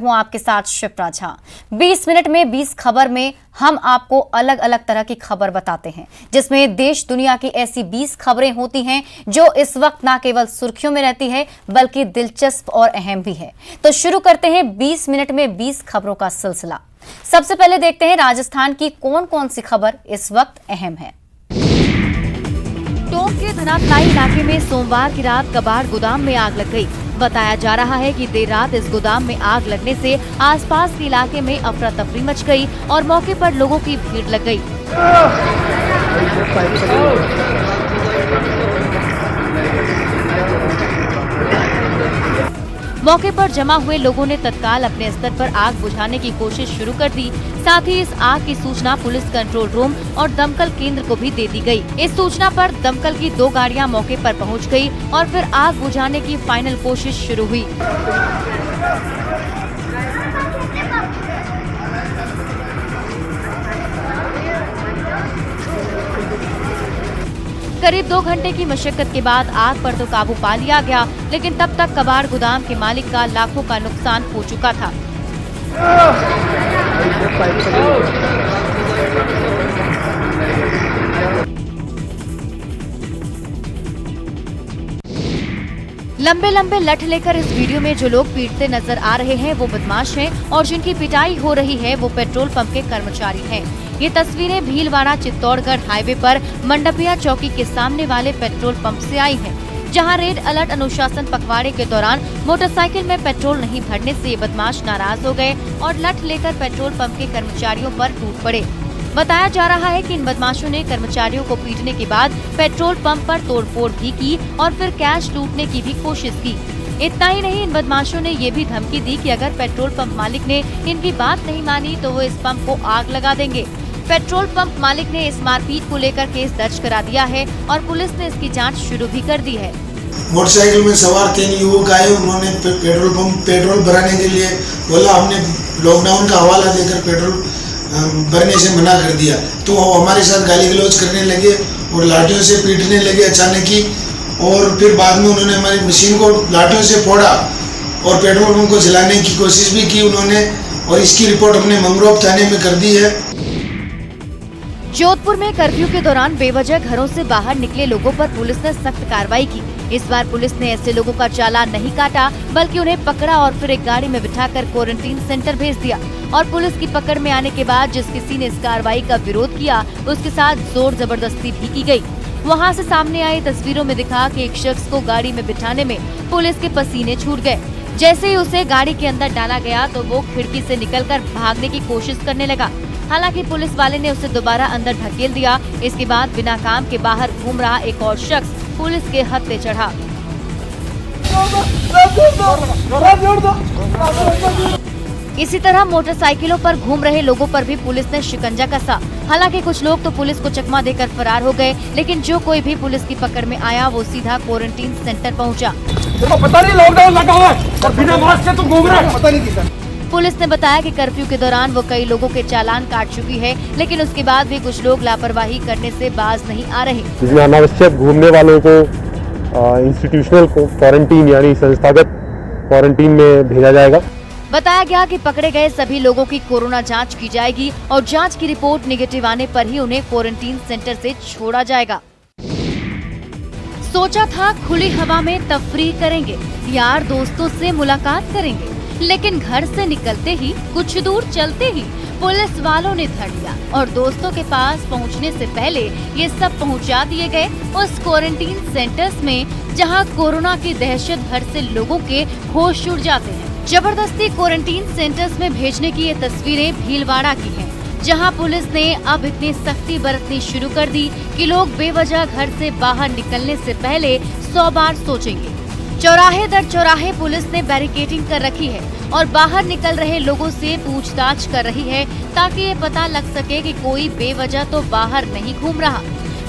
हूं आपके साथ शिप्रा झा। 20 मिनट में 20 खबर में हम आपको अलग अलग तरह की खबर बताते हैं, जिसमें देश दुनिया की ऐसी 20 खबरें होती हैं जो इस वक्त ना केवल सुर्खियों में रहती है बल्कि दिलचस्प और अहम भी है। तो शुरू करते हैं 20 मिनट में 20 खबरों का सिलसिला। सबसे पहले देखते हैं राजस्थान की कौन कौन सी खबर इस वक्त अहम है। टोंक के धनातलाई इलाके में सोमवार की रात कबाड़ गोदाम में आग लग गई। बताया जा रहा है कि देर रात इस गोदाम में आग लगने से आसपास के इलाके में अफरा तफरी मच गई और मौके पर लोगों की भीड़ लग गई। मौके पर जमा हुए लोगों ने तत्काल अपने स्तर पर आग बुझाने की कोशिश शुरू कर दी। साथ ही इस आग की सूचना पुलिस कंट्रोल रूम और दमकल केंद्र को भी दे दी गई। इस सूचना पर दमकल की 2 गाड़ियां मौके पर पहुंच गई और फिर आग बुझाने की फाइनल कोशिश शुरू हुई। करीब 2 घंटे की मशक्कत के बाद आग पर तो काबू पा लिया गया, लेकिन तब तक कबाड़ गोदाम के मालिक का लाखों का नुकसान हो चुका था। लंबे लंबे लठ लेकर इस वीडियो में जो लोग पीटते नजर आ रहे हैं वो बदमाश हैं और जिनकी पिटाई हो रही है वो पेट्रोल पंप के कर्मचारी हैं। ये तस्वीरें भीलवाड़ा चित्तौड़गढ़ हाईवे पर मंडपिया चौकी के सामने वाले पेट्रोल पंप से आई हैं, जहां रेड अलर्ट अनुशासन पखवाड़े के दौरान मोटरसाइकिल में पेट्रोल नहीं भरने से ये बदमाश नाराज हो गए और लठ लेकर पेट्रोल पंप के कर्मचारियों पर टूट पड़े। बताया जा रहा है कि इन बदमाशों ने कर्मचारियों को पीटने के बाद पेट्रोल पंप पर तोड़फोड़ भी की और फिर कैश लूटने की भी कोशिश की। इतना ही नहीं, इन बदमाशों ने ये भी धमकी दी कि अगर पेट्रोल पंप मालिक ने इनकी बात नहीं मानी तो वो इस पंप को आग लगा देंगे। पेट्रोल पंप मालिक ने इस मारपीट को लेकर केस दर्ज करा दिया है और पुलिस ने इसकी जांच शुरू भी कर दी है। मोटरसाइकिल में सवार 3 युवक आए, उन्होंने पेट्रोल भराने के लिए बोला, हमने लॉकडाउन का हवाला देकर पेट्रोल भरने से मना कर दिया, तो हमारे साथ गाली गलौज करने लगे और लाठियों से पीटने लगे अचानक ही। और फिर बाद में उन्होंने हमारी मशीन को लाठियों से फोड़ा और पेट्रोल पंप को जलाने की कोशिश भी की उन्होंने, और इसकी रिपोर्ट हमने मंगरोप थाने में कर दी है। जोधपुर में कर्फ्यू के दौरान बेवजह घरों से बाहर निकले लोगों पर पुलिस ने सख्त कार्रवाई की। इस बार पुलिस ने ऐसे लोगों का चालान नहीं काटा बल्कि उन्हें पकड़ा और फिर एक गाड़ी में बिठाकर क्वारंटीन सेंटर भेज दिया। और पुलिस की पकड़ में आने के बाद जिस किसी ने इस कार्रवाई का विरोध किया उसके साथ जोर जबरदस्ती भी की गई। वहां से सामने आई तस्वीरों में दिखा कि एक शख्स को गाड़ी में बिठाने में पुलिस के पसीने छूट गए। जैसे ही उसे गाड़ी के अंदर डाला गया तो वो खिड़की से निकलकर भागने की कोशिश करने लगा। हालांकि पुलिस वाले ने उसे दोबारा अंदर ढकेल दिया। इसके बाद बिना काम के बाहर घूम रहा एक और शख्स पुलिस के हत्थे चढ़ा। इसी तरह मोटरसाइकिलों पर घूम रहे लोगों पर भी पुलिस ने शिकंजा कसा। हालांकि कुछ लोग तो पुलिस को चकमा देकर फरार हो गए, लेकिन जो कोई भी पुलिस की पकड़ में आया वो सीधा क्वारंटीन सेंटर पहुंचा। पता नहीं लॉकडाउन लगा हुआ है और बिना मास्क के तुम घूम रहे हो, पता नहीं किसने। पुलिस ने बताया कि कर्फ्यू के दौरान वो कई लोगों के चालान काट चुकी है, लेकिन उसके बाद भी कुछ लोग लापरवाही करने से बाज नहीं आ रहे। इसमें अनावश्यक घूमने वालों को इंस्टीट्यूशनल क्वारंटीन यानी संस्थागत क्वारंटीन में भेजा जाएगा। बताया गया कि पकड़े गए सभी लोगों की कोरोना जांच की जाएगी और जांच की रिपोर्ट निगेटिव आने पर ही उन्हें क्वारंटीन सेंटर से छोड़ा जाएगा। सोचा था खुली हवा में तफरीह करेंगे, यार दोस्तों से मुलाकात करेंगे, लेकिन घर से निकलते ही कुछ दूर चलते ही पुलिस वालों ने धर लिया और दोस्तों के पास पहुंचने से पहले ये सब पहुंचा दिए गए उस क्वारंटीन सेंटर्स में जहां कोरोना की दहशत भर से लोगों के होश उड़ जाते हैं। जबरदस्ती क्वारंटीन सेंटर्स में भेजने की ये तस्वीरें भीलवाड़ा की हैं, जहां पुलिस ने अब इतनी सख्ती बरतनी शुरू कर दी कि लोग बेवजह घर से बाहर निकलने से पहले 100 बार सोचेंगे। चौराहे दर चौराहे पुलिस ने बैरिकेडिंग कर रखी है और बाहर निकल रहे लोगों से पूछताछ कर रही है ताकि ये पता लग सके कि कोई बेवजह तो बाहर नहीं घूम रहा।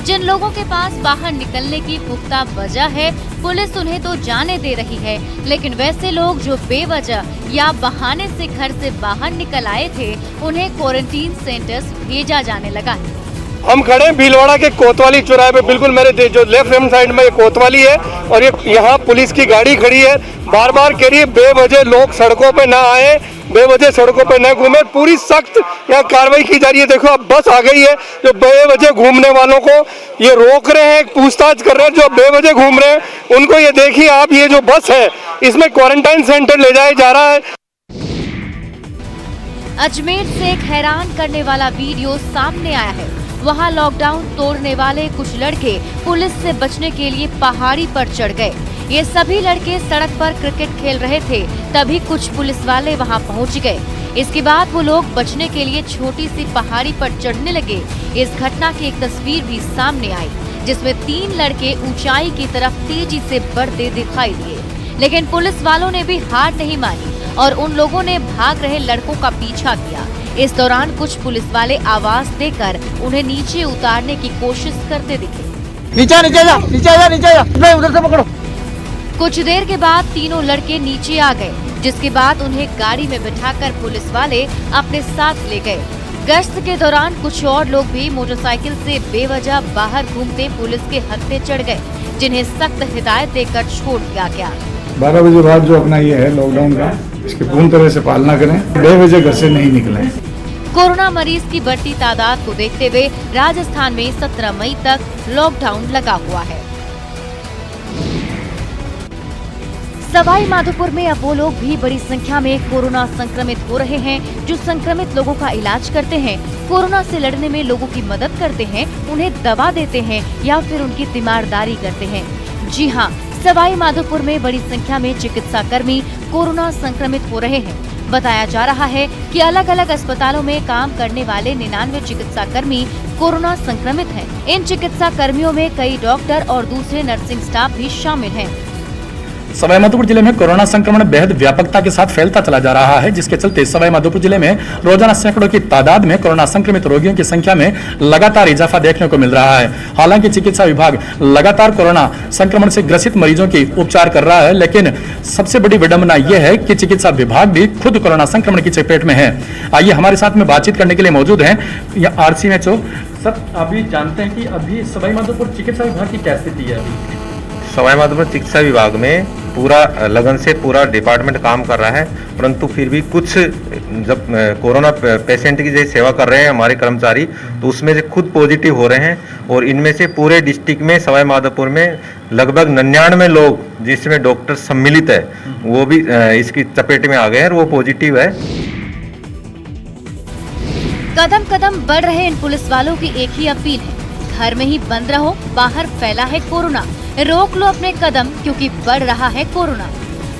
जिन लोगों के पास बाहर निकलने की पुख्ता वजह है पुलिस उन्हें तो जाने दे रही है, लेकिन वैसे लोग जो बेवजह या बहाने से घर से बाहर निकल आए थे उन्हें क्वारंटीन सेंटर्स भेजा जाने लगा है। हम खड़े हैं भीलवाड़ा के कोतवाली चौराहे पे, बिल्कुल मेरे जो लेफ्ट हैंड साइड में ये कोतवाली है और ये यहाँ पुलिस की गाड़ी खड़ी है। बार बार कह रही है बेवजह लोग सड़कों पे ना आए, बेवजह सड़कों पर न घूमे, पूरी सख्त यहाँ कार्रवाई की जा रही है। देखो अब बस आ गई है, जो बेवजह घूमने वालों को ये रोक रहे हैं, पूछताछ कर रहे हैं। जो बेवजह घूम रहे हैं उनको ये देखिए आप, ये जो बस है इसमें क्वारंटाइन सेंटर ले जाया जा रहा है। अजमेर से एक हैरान करने वाला वीडियो सामने आया है। वहां लॉकडाउन तोड़ने वाले कुछ लड़के पुलिस से बचने के लिए पहाड़ी पर चढ़ गए। ये सभी लड़के सड़क पर क्रिकेट खेल रहे थे, तभी कुछ पुलिस वाले वहां पहुंच गए। इसके बाद वो लोग बचने के लिए छोटी सी पहाड़ी पर चढ़ने लगे। इस घटना की एक तस्वीर भी सामने आई, जिसमें 3 लड़के ऊंचाई की तरफ तेजी से बढ़ते दिखाई दिए, लेकिन पुलिस वालों ने भी हार नहीं मानी और उन लोगों ने भाग रहे लड़कों का पीछा किया। इस दौरान कुछ पुलिस वाले आवाज देकर उन्हें नीचे उतारने की कोशिश करते दिखे। नीचे नीचे जा, नीचे जा, नीचे जा, नहीं उधर से पकड़ो। कुछ देर के बाद तीनों लड़के नीचे आ गए, जिसके बाद उन्हें गाड़ी में बिठाकर पुलिस वाले अपने साथ ले गए। गश्त के दौरान कुछ और लोग भी मोटरसाइकिल से बेवजह बाहर घूमते पुलिस के हक पे चढ़ गए, जिन्हें सख्त हिदायत देकर छोड़ दिया गया। 12 बजे बाद जो अपना ये है लॉकडाउन का, इसकी पूर्ण तरह से पालना करें, बेवजह घर से नहीं निकलें। कोरोना मरीज की बढ़ती तादाद को देखते हुए राजस्थान में 17 मई तक लॉकडाउन लगा हुआ है। सवाई माधोपुर में अब वो लोग भी बड़ी संख्या में कोरोना संक्रमित हो रहे हैं, जो संक्रमित लोगों का इलाज करते हैं, कोरोना से लड़ने में लोगों की मदद करते हैं, उन्हें दवा देते हैं या फिर उनकी तीमारदारी करते हैं। जी हाँ, सवाई माधोपुर में बड़ी संख्या में चिकित्सा कर्मी कोरोना संक्रमित हो रहे हैं। बताया जा रहा है कि अलग अलग अस्पतालों में काम करने वाले 99 चिकित्सा कर्मी कोरोना संक्रमित हैं। इन चिकित्सा कर्मियों में कई डॉक्टर और दूसरे नर्सिंग स्टाफ भी शामिल हैं। सवाई माधोपुर जिले में कोरोना संक्रमण बेहद व्यापकता के साथ फैलता चला जा रहा है, जिसके चलते सवाई माधोपुर जिले में रोजाना सैकड़ों की तादाद में कोरोना संक्रमित रोगियों की संख्या में लगातार इजाफा देखने को मिल रहा है। हालांकि चिकित्सा विभाग लगातार कोरोना संक्रमण से ग्रसित मरीजों की उपचार कर रहा है, लेकिन सबसे बड़ी विडंबना यह है कि चिकित्सा विभाग भी खुद कोरोना संक्रमण की चपेट में है। आइए हमारे साथ में बातचीत करने के लिए मौजूद हैं RCMHO सर। अभी जानते हैं कि अभी सवाई माधोपुर चिकित्सा विभाग की क्या स्थिति है? सवाई माधोपुर चिकित्सा विभाग में पूरा लगन से पूरा डिपार्टमेंट काम कर रहा है, परंतु फिर भी कुछ जब कोरोना पेशेंट की जो सेवा कर रहे हैं हमारे कर्मचारी, तो उसमें से खुद पॉजिटिव हो रहे हैं। और इनमें से पूरे डिस्ट्रिक्ट में सवाई माधोपुर में लगभग 99 लोग जिसमें डॉक्टर सम्मिलित है, वो भी इसकी चपेट में आ गए हैं और वो पॉजिटिव है। कदम कदम बढ़ रहे इन पुलिस वालों की एक ही अपील है, घर में ही बंद रहो, बाहर फैला है कोरोना, रोक लो अपने कदम क्योंकि बढ़ रहा है कोरोना।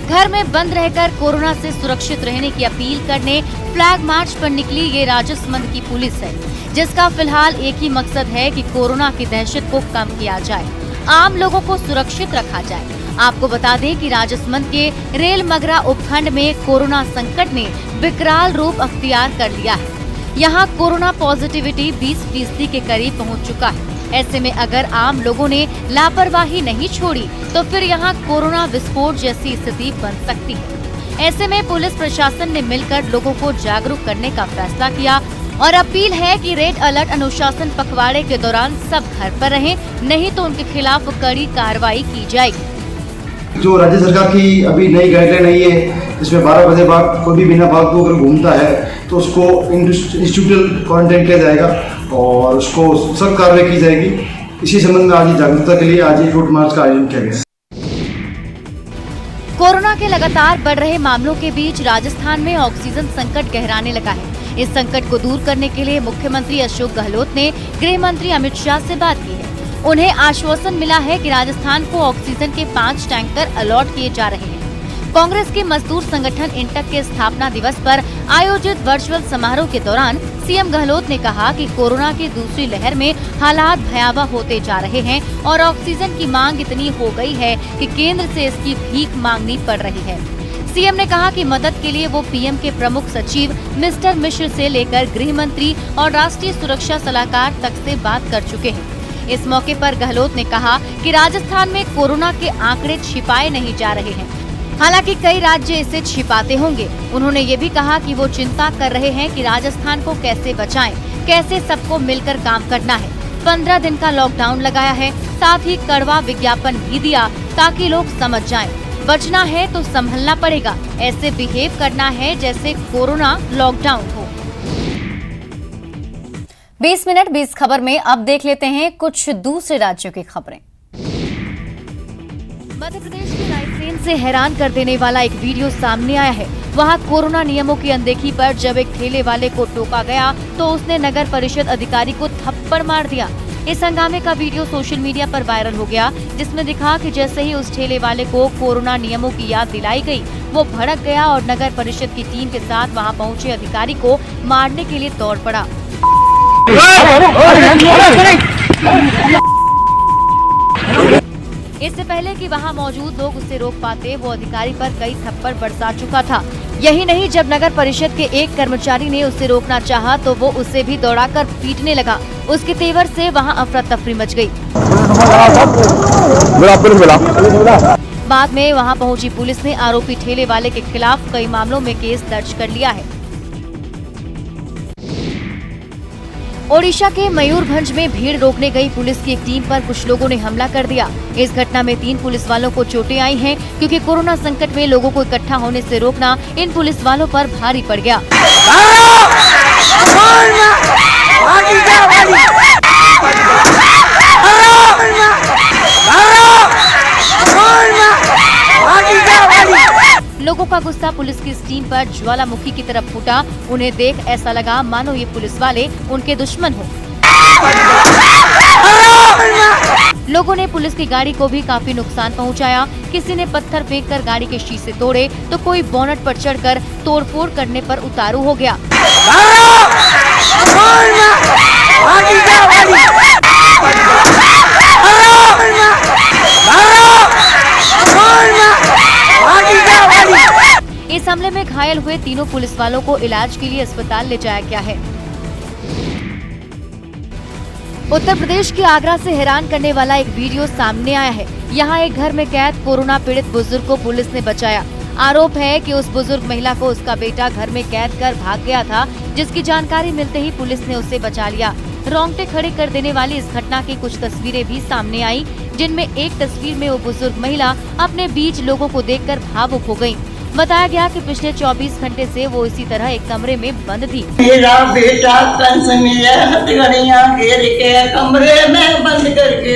घर में बंद रहकर कोरोना से सुरक्षित रहने की अपील करने फ्लैग मार्च पर निकली ये राजसमंद की पुलिस है, जिसका फिलहाल एक ही मकसद है कि कोरोना की दहशत को कम किया जाए, आम लोगों को सुरक्षित रखा जाए। आपको बता दें कि राजसमंद के रेल मगरा उपखंड में कोरोना संकट ने विकराल रूप अख्तियार कर लिया है। यहाँ कोरोना पॉजिटिविटी 20% के करीब पहुँच चुका है। ऐसे में अगर आम लोगों ने लापरवाही नहीं छोड़ी तो फिर यहाँ कोरोना विस्फोट जैसी स्थिति बन सकती है। ऐसे में पुलिस प्रशासन ने मिलकर लोगों को जागरूक करने का फैसला किया और अपील है कि रेड अलर्ट अनुशासन पखवाड़े के दौरान सब घर पर रहें, नहीं तो उनके खिलाफ कड़ी कार्रवाई की जाएगी। जो राज्य सरकार की अभी नई गाइडलाइन आई है, जिसमें 12 बजे बाद कोई भी बिना फालतू अगर घूमता है तो उसको इंस्टीट्यूशनल क्वारंटाइन किया जाएगा और उसको सख्त कार्रवाई की जाएगी। इसी संबंध में आज जागरूकता के लिए आज एक रूट मार्च का आयोजन किया गया। कोरोना के लगातार बढ़ रहे मामलों के बीच राजस्थान में ऑक्सीजन संकट गहराने लगा है। इस संकट को दूर करने के लिए मुख्यमंत्री अशोक गहलोत ने गृह मंत्री अमित शाह से बात की है। उन्हें आश्वासन मिला है कि राजस्थान को ऑक्सीजन के 5 टैंकर अलॉट किए जा रहे हैं। कांग्रेस के मजदूर संगठन इंटक के स्थापना दिवस पर आयोजित वर्चुअल समारोह के दौरान सीएम गहलोत ने कहा कि कोरोना की दूसरी लहर में हालात भयावह होते जा रहे हैं और ऑक्सीजन की मांग इतनी हो गई है कि केंद्र से इसकी भीख मांगनी पड़ रही है। सीएम ने कहा कि मदद के लिए वो पीएम के प्रमुख सचिव मिस्टर मिश्र से लेकर गृह मंत्री और राष्ट्रीय सुरक्षा सलाहकार तक से बात कर चुके हैं। इस मौके पर गहलोत ने कहा कि राजस्थान में कोरोना के आंकड़े छिपाए नहीं जा रहे हैं, हालांकि कई राज्य इसे छिपाते होंगे। उन्होंने ये भी कहा कि वो चिंता कर रहे हैं कि राजस्थान को कैसे बचाएं, कैसे सबको मिलकर काम करना है। 15 दिन का लॉकडाउन लगाया है, साथ ही कड़वा विज्ञापन भी दिया ताकि लोग समझ जाएं। बचना है तो संभलना पड़ेगा, ऐसे बिहेव करना है जैसे कोरोना लॉकडाउन हो। 20 मिनट 20 खबर में अब देख लेते हैं कुछ दूसरे राज्यों की खबरें। मध्य प्रदेश के रायसेन से हैरान कर देने वाला एक वीडियो सामने आया है। वहां कोरोना नियमों की अनदेखी पर जब एक ठेले वाले को टोका गया तो उसने नगर परिषद अधिकारी को थप्पड़ मार दिया। इस हंगामे का वीडियो सोशल मीडिया पर वायरल हो गया, जिसमें दिखा कि जैसे ही उस ठेले वाले को कोरोना नियमों की याद दिलाई गई, वो भड़क गया और नगर परिषद की टीम के साथ वहां पहुंचे अधिकारी को मारने के लिए दौड़ पड़ा। इससे पहले कि वहां मौजूद लोग उसे रोक पाते, वो अधिकारी पर कई थप्पड़ बरसा चुका था। यही नहीं, जब नगर परिषद के एक कर्मचारी ने उसे रोकना चाहा तो वो उसे भी दौड़ाकर पीटने लगा। उसके तेवर से वहां अफरा तफरी मच गई। बाद में वहां पहुंची पुलिस ने आरोपी ठेले वाले के खिलाफ कई मामलों में केस दर्ज कर लिया है। ओडिशा के मयूरभंज में भीड़ रोकने गई पुलिस की एक टीम पर कुछ लोगों ने हमला कर दिया। इस घटना में 3 पुलिस वालों को चोटें आई हैं, क्योंकि कोरोना संकट में लोगों को इकट्ठा होने से रोकना इन पुलिस वालों पर भारी पड़ गया। लोगों का गुस्सा पुलिस की इस टीम पर ज्वालामुखी की तरफ फूटा। उन्हें देख ऐसा लगा मानो ये पुलिस वाले उनके दुश्मन हो। लोगों ने पुलिस की गाड़ी को भी काफी नुकसान पहुंचाया। किसी ने पत्थर फेंककर गाड़ी के शीशे तोड़े तो कोई बोनट पर चढ़कर तोड़फोड़ करने पर उतारू हो गया। इस हमले में घायल हुए तीनों पुलिस वालों को इलाज के लिए अस्पताल ले जाया गया है। उत्तर प्रदेश के आगरा से हैरान करने वाला एक वीडियो सामने आया है। यहाँ एक घर में कैद कोरोना पीड़ित बुजुर्ग को पुलिस ने बचाया। आरोप है कि उस बुजुर्ग महिला को उसका बेटा घर में कैद कर भाग गया था, जिसकी जानकारी मिलते ही पुलिस ने उसे बचा लिया। रोंगटे खड़े कर देने वाली इस घटना की कुछ तस्वीरें भी सामने आई, जिनमें एक तस्वीर में वो बुजुर्ग महिला अपने बीच लोगों को देखकर भावुक हो गयी। बताया गया कि पिछले 24 घंटे से वो इसी तरह एक कमरे में बंद थी। मेरा बेटा हथकड़ियां घेर के कमरे में बंद करके।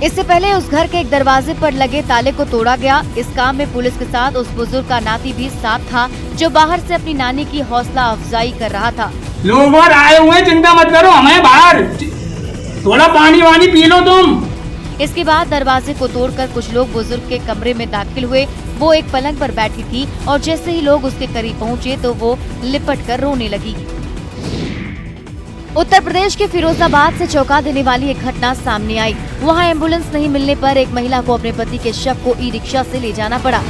इससे पहले उस घर के एक दरवाजे पर लगे ताले को तोड़ा गया। इस काम में पुलिस के साथ उस बुजुर्ग का नाती भी साथ था, जो बाहर से अपनी नानी की हौसला अफजाई कर रहा था। लोग और आए हुए, चिंता मत करो, हमें बाहर थोड़ा पानी वानी पी लो तुम। इसके बाद दरवाजे को तोड़कर कुछ लोग बुजुर्ग के कमरे में दाखिल हुए। वो एक पलंग पर बैठी थी और जैसे ही लोग उसके करीब पहुंचे तो वो लिपट कर रोने लगी। उत्तर प्रदेश के फिरोजाबाद से चौंका देने वाली एक घटना सामने आई। वहां एम्बुलेंस नहीं मिलने पर एक महिला को अपने पति के शव को ई-रिक्शा से ले जाना पड़ा।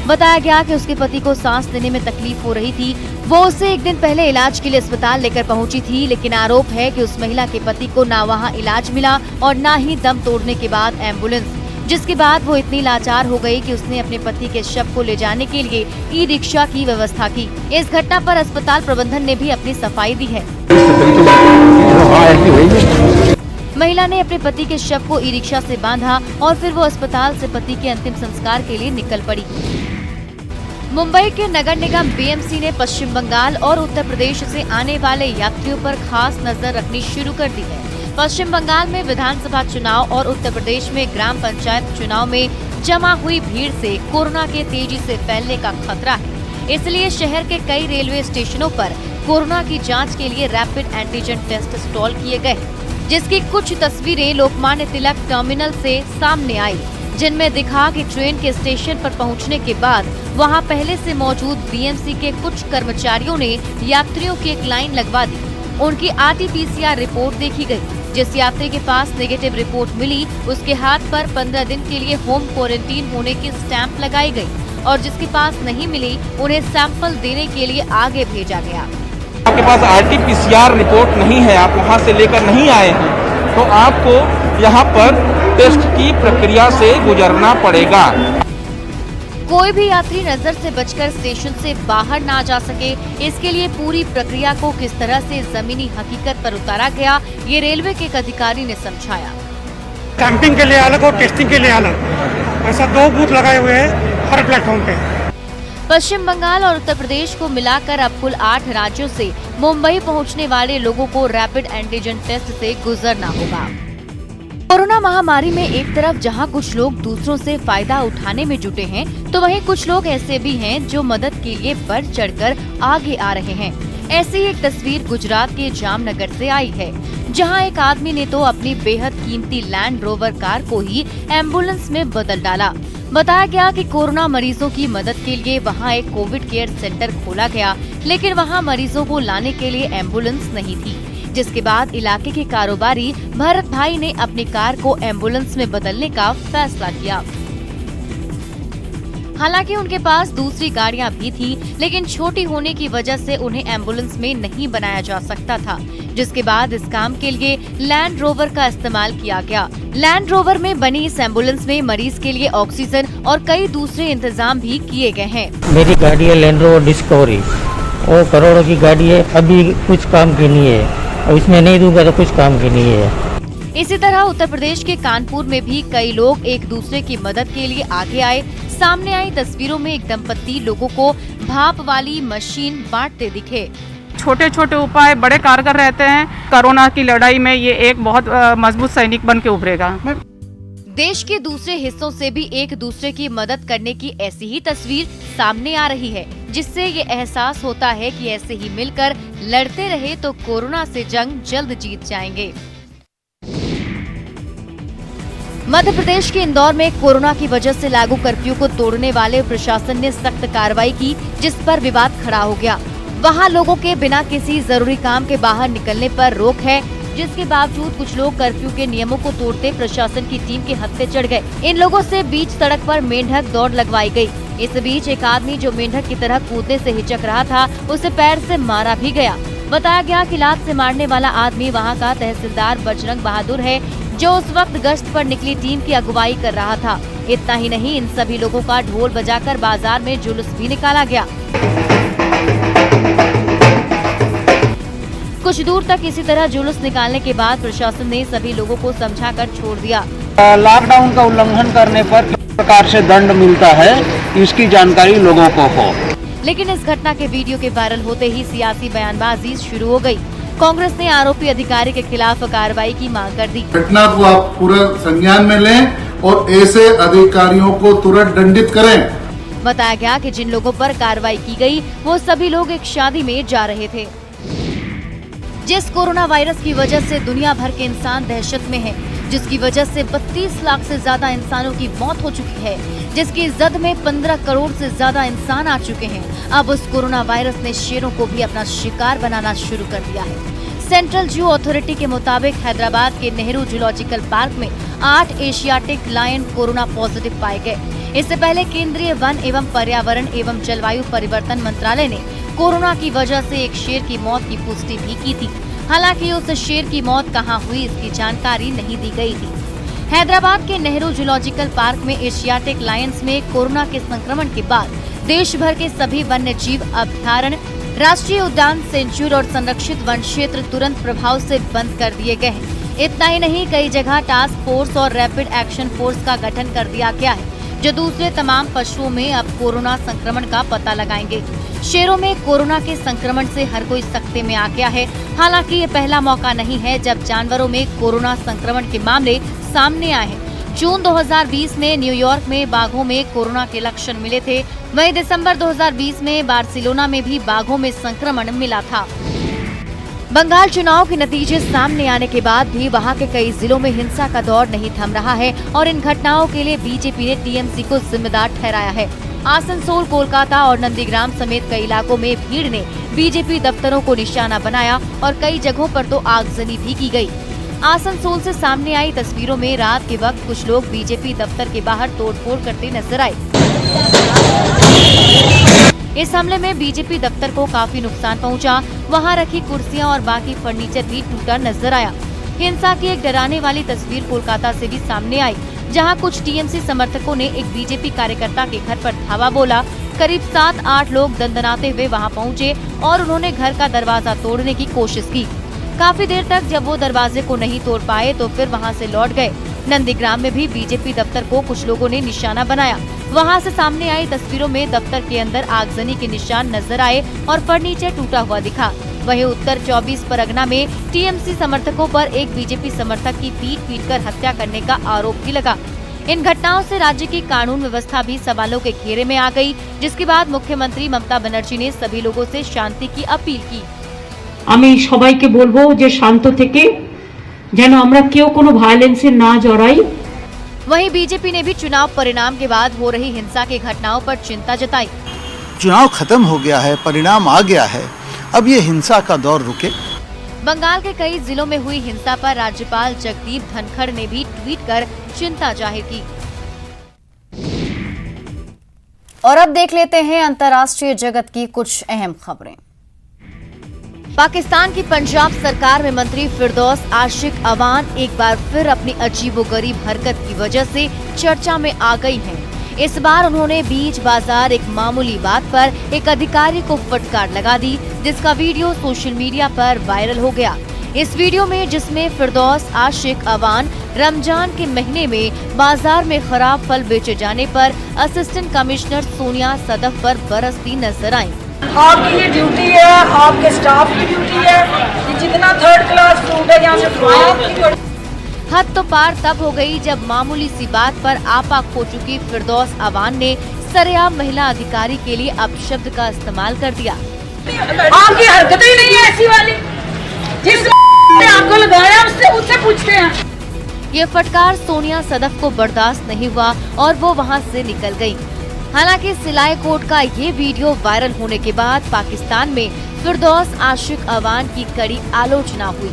बताया गया कि उसके पति को सांस लेने में तकलीफ हो रही थी। वो उससे एक दिन पहले इलाज के लिए अस्पताल लेकर पहुंची थी, लेकिन आरोप है कि उस महिला के पति को ना वहां इलाज मिला और ना ही दम तोड़ने के बाद एम्बुलेंस, जिसके बाद वो इतनी लाचार हो गई कि उसने अपने पति के शव को ले जाने के लिए ई-रिक्शा की व्यवस्था की। इस घटना पर अस्पताल प्रबंधन ने भी अपनी सफाई दी है। महिला ने अपने पति के शव को ई-रिक्शा से बांधा और फिर वो अस्पताल से पति के अंतिम संस्कार के लिए निकल पड़ी। मुंबई के नगर निगम बीएमसी ने पश्चिम बंगाल और उत्तर प्रदेश से आने वाले यात्रियों पर खास नजर रखनी शुरू कर दी है। पश्चिम बंगाल में विधानसभा चुनाव और उत्तर प्रदेश में ग्राम पंचायत चुनाव में जमा हुई भीड़ से कोरोना के तेजी से फैलने का खतरा है। इसलिए शहर के कई रेलवे स्टेशनों पर कोरोना की जांच के लिए रैपिड एंटीजन टेस्ट इंस्टॉल किए गए, जिसकी कुछ तस्वीरें लोकमान्य तिलक टर्मिनल से सामने आई, जिनमें दिखा कि ट्रेन के स्टेशन पर पहुंचने के बाद वहां पहले से मौजूद बीएमसी के कुछ कर्मचारियों ने यात्रियों की एक लाइन लगवा दी। उनकी RT-PCR रिपोर्ट देखी गई। जिस यात्री के पास नेगेटिव रिपोर्ट मिली, उसके हाथ पर 15 दिन के लिए होम क्वारंटीन होने की स्टैंप लगाई गई और जिसके पास नहीं मिली, उन्हें सैंपल देने के लिए आगे भेजा गया। आपके पास RT-PCR रिपोर्ट नहीं है, आप वहां से लेकर नहीं आए हैं, तो आपको यहाँ पर टेस्ट की प्रक्रिया से गुजरना पड़ेगा। कोई भी यात्री नजर से बचकर स्टेशन से बाहर ना जा सके, इसके लिए पूरी प्रक्रिया को किस तरह से जमीनी हकीकत पर उतारा गया, ये रेलवे के एक अधिकारी ने समझाया। कैंपिंग के लिए अलग और टेस्टिंग के लिए अलग, ऐसा 2 बूथ लगाए हुए हैं हर प्लेटफॉर्म पे। पश्चिम बंगाल और उत्तर प्रदेश को मिलाकर अब कुल 8 राज्यों से मुंबई पहुंचने वाले लोगों को रैपिड एंटीजन टेस्ट से गुजरना होगा। कोरोना महामारी में एक तरफ जहां कुछ लोग दूसरों से फायदा उठाने में जुटे हैं, तो वहीं कुछ लोग ऐसे भी हैं जो मदद के लिए बढ़ चढ़कर आगे आ रहे हैं। ऐसी एक तस्वीर गुजरात के जामनगर से आई है, जहां एक आदमी ने तो अपनी बेहद कीमती लैंड रोवर कार को ही एम्बुलेंस में बदल डाला। बताया गया कि कोरोना मरीजों की मदद के लिए वहां एक कोविड केयर सेंटर खोला गया, लेकिन वहां मरीजों को लाने के लिए एम्बुलेंस नहीं थी, जिसके बाद इलाके के कारोबारी भरत भाई ने अपनी कार को एम्बुलेंस में बदलने का फैसला किया। हालांकि उनके पास दूसरी गाड़ियां भी थी, लेकिन छोटी होने की वजह से उन्हें एम्बुलेंस में नहीं बनाया जा सकता था, जिसके बाद इस काम के लिए लैंड रोवर का इस्तेमाल किया गया। लैंड रोवर में बनी इस एम्बुलेंस में मरीज के लिए ऑक्सीजन और कई दूसरे इंतजाम भी किए गए हैं। मेरी गाड़ी है लैंड रोवर डिस्कवरी, वो करोड़ों की गाड़ी है, अभी कुछ काम की नहीं है, और इसमें नहीं दूंगा तो कुछ काम की नहीं है। इसी तरह उत्तर प्रदेश के कानपुर में भी कई लोग एक दूसरे की मदद के लिए आगे आए। सामने आई तस्वीरों में एक दंपत्ति लोगों को भाप वाली मशीन बांटते दिखे। छोटे छोटे उपाय बड़े कारगर रहते हैं। कोरोना की लड़ाई में ये एक बहुत मजबूत सैनिक बन के उभरेगा। देश के दूसरे हिस्सों से भी एक दूसरे की मदद करने की ऐसी ही तस्वीर सामने आ रही है, जिससे ये एहसास होता है कि ऐसे ही मिलकर लड़ते रहे तो कोरोना से जंग जल्द जीत जाएंगे। मध्य प्रदेश के इंदौर में कोरोना की वजह से लागू कर्फ्यू को तोड़ने वाले प्रशासन ने सख्त कार्रवाई की, जिस पर विवाद खड़ा हो गया। वहां लोगों के बिना किसी जरूरी काम के बाहर निकलने पर रोक है, जिसके बावजूद कुछ लोग कर्फ्यू के नियमों को तोड़ते प्रशासन की टीम के हत्थे चढ़ गए। इन लोगों से बीच सड़क पर मेंढक दौड़ लगवाई गई। इस बीच एक आदमी जो मेंढक की तरह कूदने से हिचक रहा था, उसे पैर से मारा भी गया। बताया गया कि लात से मारने वाला आदमी वहां का तहसीलदार बजरंग बहादुर है, जो उस वक्त गश्त पर निकली टीम की अगुवाई कर रहा था। इतना ही नहीं, इन सभी लोगों का ढोल बजाकर बाजार में जुलूस भी निकाला गया। कुछ दूर तक इसी तरह जुलूस निकालने के बाद प्रशासन ने सभी लोगों को समझाकर छोड़ दिया। लॉकडाउन का उल्लंघन करने पर किस प्रकार से दंड मिलता है, इसकी जानकारी लोगों को हो। लेकिन इस घटना के वीडियो के वायरल होते ही सियासी बयानबाजी शुरू हो गई। कांग्रेस ने आरोपी अधिकारी के खिलाफ कार्रवाई की मांग कर दी। घटना को आप पूरा संज्ञान में लें और ऐसे अधिकारियों को तुरंत दंडित करें। बताया गया कि जिन लोगों पर कार्रवाई की गई, वो सभी लोग एक शादी में जा रहे थे। जिस कोरोना वायरस की वजह से दुनिया भर के इंसान दहशत में हैं, जिसकी वजह से 32 लाख से ज्यादा इंसानों की मौत हो चुकी है, जिसकी जद में 15 करोड़ से ज्यादा इंसान आ चुके हैं, अब उस कोरोना वायरस ने शेरों को भी अपना शिकार बनाना शुरू कर दिया है। सेंट्रल जू अथॉरिटी के मुताबिक हैदराबाद के नेहरू जूलॉजिकल पार्क में 8 एशियाटिक लायन कोरोना पॉजिटिव पाए गए। इससे पहले केंद्रीय वन एवं पर्यावरण एवं जलवायु परिवर्तन मंत्रालय ने कोरोना की वजह से एक शेर की मौत की पुष्टि भी की थी। हालांकि उस शेर की मौत कहां हुई, इसकी जानकारी नहीं दी गई थी। हैदराबाद के नेहरू जूलॉजिकल पार्क में एशियाटिक लायंस में कोरोना के संक्रमण के बाद देश भर के सभी वन्य जीव अभयारण्य, राष्ट्रीय उद्यान, सेंचुरी और संरक्षित वन क्षेत्र तुरंत प्रभाव से बंद कर दिए गए हैं। इतना ही नहीं, कई जगह टास्क फोर्स और रैपिड एक्शन फोर्स का गठन कर दिया गया है, जो दूसरे तमाम पशुओं में अब कोरोना संक्रमण का पता लगाएंगे। शेरों में कोरोना के संक्रमण से हर कोई सकते में आ गया है। हालांकि ये पहला मौका नहीं है जब जानवरों में कोरोना संक्रमण के मामले सामने आए हैं। जून 2020 में न्यूयॉर्क में बाघों में कोरोना के लक्षण मिले थे। वहीं दिसंबर 2020 में बार्सिलोना में भी बाघों में संक्रमण मिला था। बंगाल चुनाव के नतीजे सामने आने के बाद भी वहां के कई जिलों में हिंसा का दौर नहीं थम रहा है और इन घटनाओं के लिए बीजेपी ने टीएमसी को जिम्मेदार ठहराया है। आसनसोल, कोलकाता और नंदीग्राम समेत कई इलाकों में भीड़ ने बीजेपी दफ्तरों को निशाना बनाया और कई जगहों पर तो आगजनी भी की गई। आसनसोल से सामने आई तस्वीरों में रात के वक्त कुछ लोग बीजेपी दफ्तर के बाहर तोड़फोड़ करते नजर आए। इस हमले में बीजेपी दफ्तर को काफी नुकसान पहुंचा। वहां रखी कुर्सियां और बाकी फर्नीचर भी टूटा नजर आया। हिंसा की एक डराने वाली तस्वीर कोलकाता से भी सामने आई। जहां कुछ टीएमसी समर्थकों ने एक बीजेपी कार्यकर्ता के घर पर धावा बोला। करीब 7-8 लोग दंदनाते हुए वहां पहुंचे और उन्होंने घर का दरवाजा तोड़ने की कोशिश की। काफी देर तक जब वो दरवाजे को नहीं तोड़ पाए तो फिर वहां से लौट गए। नंदीग्राम में भी बीजेपी दफ्तर को कुछ लोगों ने निशाना बनाया। वहां से सामने आई तस्वीरों में दफ्तर के अंदर आगजनी के निशान नजर आए और फर्नीचर टूटा हुआ दिखा। वहीं उत्तर 24 परगना में टीएमसी समर्थकों पर एक बीजेपी समर्थक की पीट कर हत्या करने का आरोप भी लगा। इन घटनाओं से राज्य की कानून व्यवस्था भी सवालों के घेरे में आ गई, जिसके बाद मुख्यमंत्री ममता बनर्जी ने सभी लोगों से शांति की अपील की। আমি সবাইকে বলবো যে শান্ত থেকে যেন আমরা কেউ কোনো ভায়োলেন্সে না জড়াই। वहीं बीजेपी ने भी चुनाव परिणाम के बाद हो रही हिंसा की घटनाओं पर चिंता जताई। चुनाव खत्म हो गया है, परिणाम आ गया है, अब ये हिंसा का दौर रुके। बंगाल के कई जिलों में हुई हिंसा पर राज्यपाल जगदीप धनखड़ ने भी ट्वीट कर चिंता जाहिर की। और अब देख लेते हैं अंतर्राष्ट्रीय जगत की कुछ अहम खबरें। पाकिस्तान की पंजाब सरकार में मंत्री फिरदौस आशिक अवान एक बार फिर अपनी अजीबोगरीब हरकत की वजह से चर्चा में आ गई हैं। इस बार उन्होंने बीच बाजार एक मामूली बात पर एक अधिकारी को फटकार लगा दी, जिसका वीडियो सोशल मीडिया पर वायरल हो गया। इस वीडियो में जिसमें फिरदौस आशिक अवान रमजान के महीने में बाजार में खराब फल बेचे जाने पर असिस्टेंट कमिश्नर सोनिया सदफ पर बरसती नजर आई। आपकी ये ड्यूटी है, आपके स्टाफ की ड्यूटी है कि जितना थर्ड क्लास फ्रूट है यहाँ से हद तो पार तब हो गई जब मामूली सी बात पर आपा खो चुकी फिरदौस अवान ने सरेआम महिला अधिकारी के लिए अपशब्द का इस्तेमाल कर दिया। आपकी हरकतें ही नहीं है ऐसी वाली, जिसने आपको लगाया उससे पूछते हैं। ये फटकार सोनिया सदफ को बर्दाश्त नहीं हुआ और वो वहाँ से निकल गयी। हालांकि सिलाई कोट का ये वीडियो वायरल होने के बाद पाकिस्तान में फिरदौस आशिक अवान की कड़ी आलोचना हुई।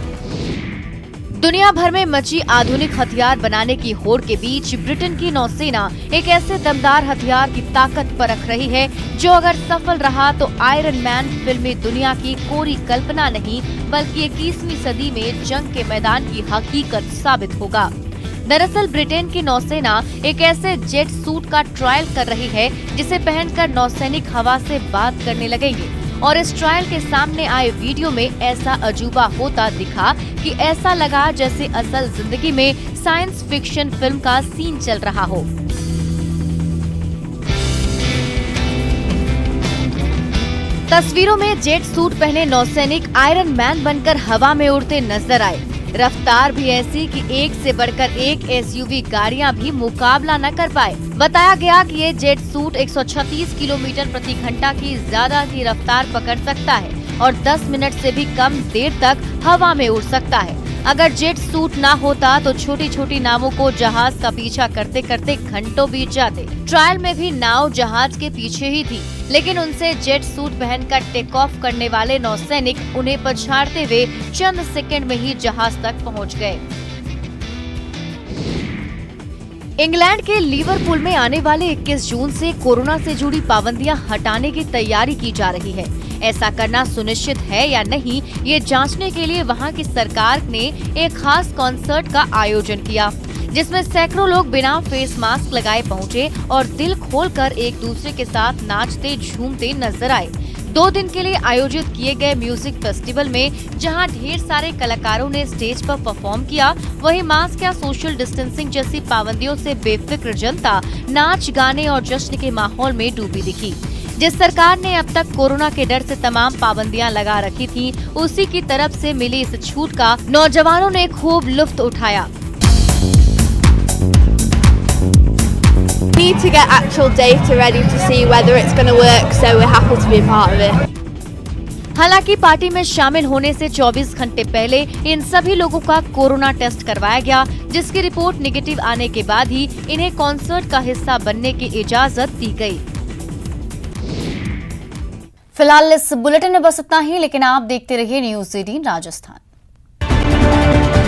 दुनिया भर में मची आधुनिक हथियार बनाने की होड़ के बीच ब्रिटेन की नौसेना एक ऐसे दमदार हथियार की ताकत परख रही है जो अगर सफल रहा तो आयरन मैन फिल्मी दुनिया की कोरी कल्पना नहीं बल्कि 21वीं सदी में जंग के मैदान की हकीकत साबित होगा। दरअसल ब्रिटेन की नौसेना एक ऐसे जेट सूट का ट्रायल कर रही है जिसे पहनकर नौसैनिक हवा से बात करने लगेंगे और इस ट्रायल के सामने आए वीडियो में ऐसा अजूबा होता दिखा कि ऐसा लगा जैसे असल जिंदगी में साइंस फिक्शन फिल्म का सीन चल रहा हो। तस्वीरों में जेट सूट पहने नौसैनिक आयरन मैन बनकर हवा में उड़ते नजर आए। रफ्तार भी ऐसी कि एक से बढ़कर एक एसयूवी गाड़ियां भी मुकाबला न कर पाए। बताया गया कि ये जेट सूट 136 किलोमीटर प्रति घंटा की ज्यादा की रफ्तार पकड़ सकता है और 10 मिनट से भी कम देर तक हवा में उड़ सकता है। अगर जेट सूट ना होता तो छोटी छोटी नावों को जहाज का पीछा करते करते घंटों बीत जाते। ट्रायल में भी नाव जहाज के पीछे ही थी, लेकिन उनसे जेट सूट पहनकर टेक ऑफ करने वाले नौसैनिक उन्हें पछाड़ते हुए चंद सेकंड में ही जहाज तक पहुंच गए। इंग्लैंड के लिवरपूल में आने वाले 21 जून से कोरोना से जुड़ी पाबंदियां हटाने की तैयारी की जा रही है। ऐसा करना सुनिश्चित है या नहीं, ये जांचने के लिए वहां की सरकार ने एक खास कॉन्सर्ट का आयोजन किया, जिसमें सैकड़ों लोग बिना फेस मास्क लगाए पहुंचे और दिल खोलकर एक दूसरे के साथ नाचते झूमते नजर आए। 2 दिन के लिए आयोजित किए गए म्यूजिक फेस्टिवल में जहां ढेर सारे कलाकारों ने स्टेज पर परफॉर्म किया, वहीं मास्क या सोशल डिस्टेंसिंग जैसी पाबंदियों से बेफिक्र जनता नाच गाने और जश्न के माहौल में डूबी दिखी। जिस सरकार ने अब तक कोरोना के डर से तमाम पाबंदियां लगा रखी थी, उसी की तरफ से मिली इस छूट का नौजवानों ने खूब लुत्फ उठाया। Need to get actual data ready to see whether it's going to work, so we're happy to be a part of it. हालांकि पार्टी में शामिल होने से 24 घंटे पहले इन सभी लोगों का कोरोना टेस्ट करवाया गया, जिसकी रिपोर्ट नेगेटिव आने के बाद ही इन्हें कॉन्सर्ट का हिस्सा बनने की इजाजत दी गई। फिलहाल इस बुलेटिन में बस इतना ही, लेकिन आप देखते रहिए न्यूज़ 18 राजस्थान।